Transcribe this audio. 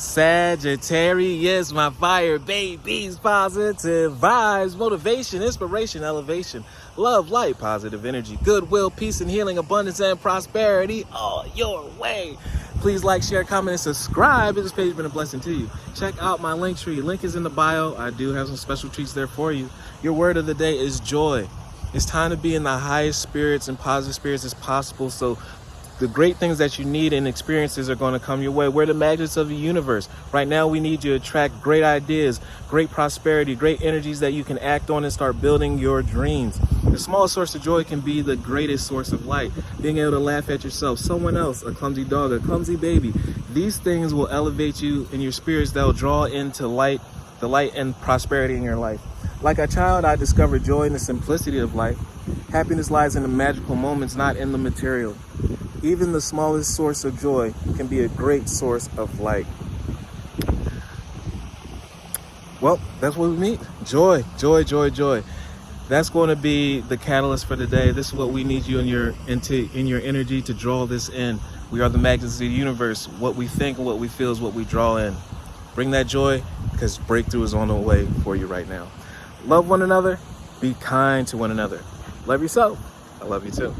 Sagittarius, my fire babies, positive vibes, motivation, inspiration, elevation, love, light, positive energy, goodwill, peace and healing, abundance and prosperity all your way. Please like, share, comment, and subscribe. If this page has been a blessing to you, check out my LinkTree. Link is in the bio. I do have some special treats there for you. Your word of the day is joy. It's time to be in the highest spirits and positive spirits as possible, so the great things that you need and experiences are going to come your way. We're the magnets of the universe. Right now, we need you to attract great ideas, great prosperity, great energies that you can act on and start building your dreams. The smallest source of joy can be the greatest source of light. Being able to laugh at yourself, someone else, a clumsy dog, a clumsy baby. These things will elevate you in your spirits. They'll draw into light, the light and prosperity in your life. Like a child, I discovered joy in the simplicity of life. Happiness lies in the magical moments, not in the material. Even the smallest source of joy can be a great source of light. Well, that's what we meet. Joy, joy, joy, joy. That's going to be the catalyst for today. This is what we need you in your energy to draw this in. We are the magnets of the universe. What we think and what we feel is what we draw in. Bring that joy, because breakthrough is on the way for you right now. Love one another. Be kind to one another. Love yourself. I love you too.